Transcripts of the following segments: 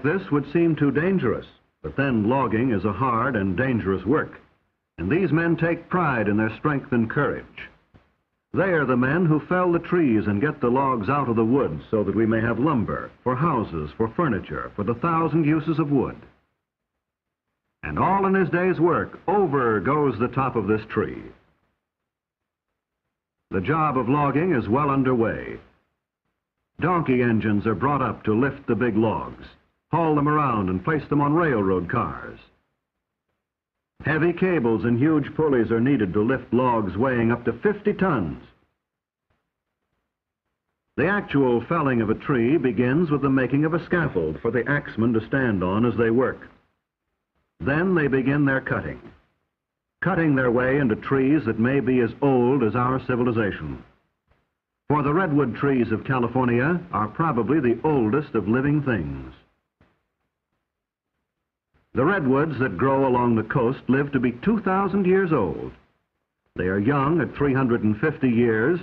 this would seem too dangerous, but then logging is a hard and dangerous work, and these men take pride in their strength and courage. They are the men who fell the trees and get the logs out of the woods so that we may have lumber, for houses, for furniture, for the 1,000 uses of wood. And all in his day's work, over goes the top of this tree. The job of logging is well underway. Donkey engines are brought up to lift the big logs, haul them around and place them on railroad cars. Heavy cables and huge pulleys are needed to lift logs weighing up to 50 tons. The actual felling of a tree begins with the making of a scaffold for the axemen to stand on as they work. Then they begin their cutting their way into trees that may be as old as our civilization. For the redwood trees of California are probably the oldest of living things. The redwoods that grow along the coast live to be 2,000 years old. They are young at 350 years,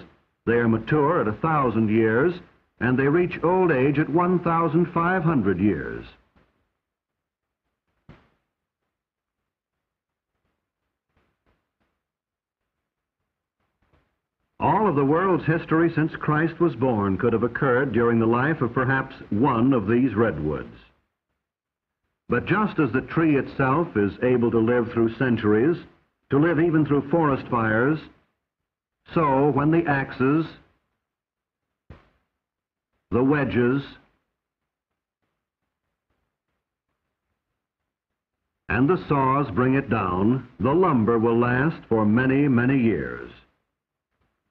they are mature at 1,000 years, and they reach old age at 1,500 years. All of the world's history since Christ was born could have occurred during the life of perhaps one of these redwoods. But just as the tree itself is able to live through centuries, to live even through forest fires, so when the axes, the wedges, and the saws bring it down, the lumber will last for many, many years.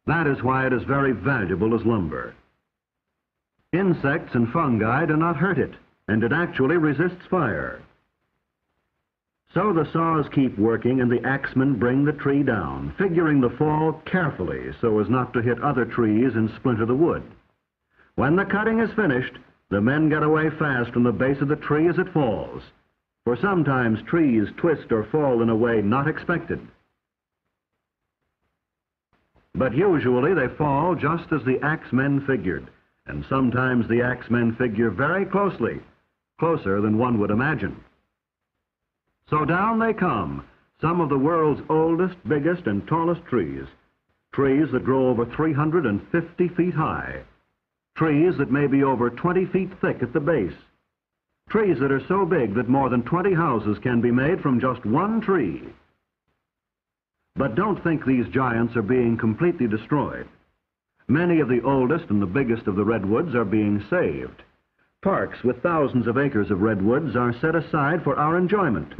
That is why it is very valuable as lumber. Insects and fungi do not hurt it, and it actually resists fire. So the saws keep working and the axemen bring the tree down, figuring the fall carefully so as not to hit other trees and splinter the wood. When the cutting is finished, the men get away fast from the base of the tree as it falls, for sometimes trees twist or fall in a way not expected. But usually they fall just as the axemen figured, and sometimes the axemen figure very closely, closer than one would imagine. So down they come, some of the world's oldest, biggest, and tallest trees, trees that grow over 350 feet high, trees that may be over 20 feet thick at the base, trees that are so big that more than 20 houses can be made from just one tree. But don't think these giants are being completely destroyed. Many of the oldest and the biggest of the redwoods are being saved. Parks with thousands of acres of redwoods are set aside for our enjoyment.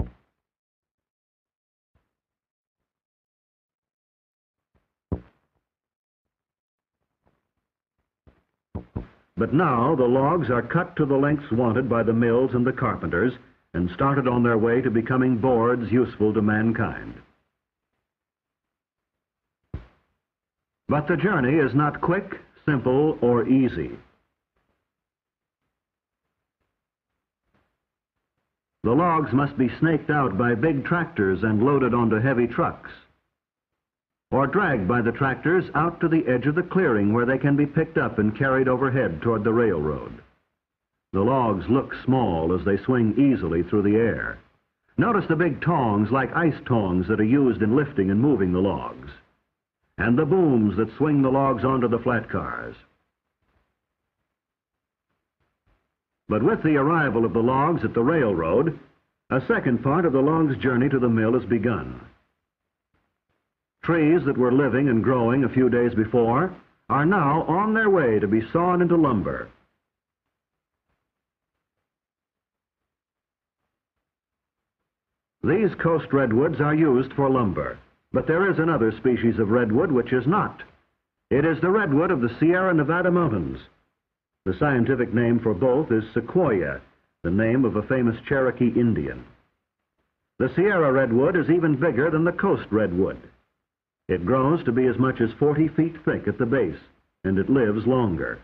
But now the logs are cut to the lengths wanted by the mills and the carpenters and started on their way to becoming boards useful to mankind. But the journey is not quick, simple, or easy. The logs must be snaked out by big tractors and loaded onto heavy trucks, or dragged by the tractors out to the edge of the clearing where they can be picked up and carried overhead toward the railroad. The logs look small as they swing easily through the air. Notice the big tongs like ice tongs that are used in lifting and moving the logs, and the booms that swing the logs onto the flat cars. But with the arrival of the logs at the railroad, a second part of the log's journey to the mill has begun. Trees that were living and growing a few days before are now on their way to be sawn into lumber. These coast redwoods are used for lumber. But there is another species of redwood which is not. It is the redwood of the Sierra Nevada mountains. The scientific name for both is sequoia, the name of a famous Cherokee Indian. The Sierra redwood is even bigger than the coast redwood. It grows to be as much as 40 feet thick at the base, and it lives longer.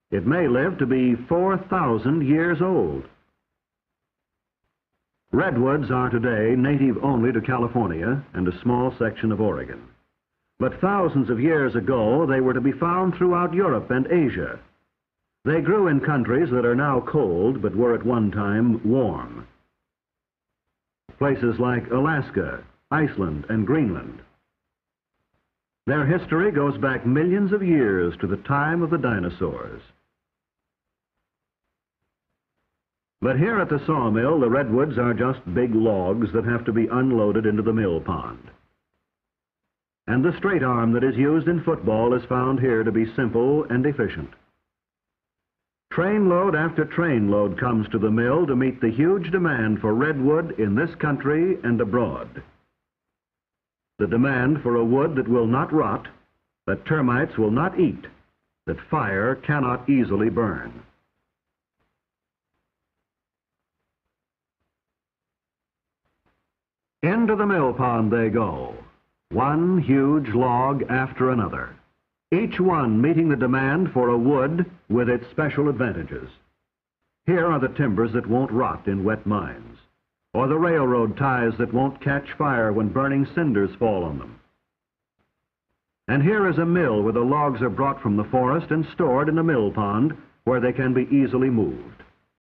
It may live to be 4,000 years old. Redwoods are today native only to California and a small section of Oregon. But thousands of years ago, they were to be found throughout Europe and Asia. They grew in countries that are now cold but were at one time warm. Places like Alaska, Iceland, and Greenland. Their history goes back millions of years to the time of the dinosaurs. But here at the sawmill, the redwoods are just big logs that have to be unloaded into the mill pond. And the straight arm that is used in football is found here to be simple and efficient. Trainload after trainload comes to the mill to meet the huge demand for redwood in this country and abroad. The demand for a wood that will not rot, that termites will not eat, that fire cannot easily burn. Into the mill pond they go, one huge log after another, each one meeting the demand for a wood with its special advantages. Here are the timbers that won't rot in wet mines, or the railroad ties that won't catch fire when burning cinders fall on them. And here is a mill where the logs are brought from the forest and stored in a mill pond where they can be easily moved.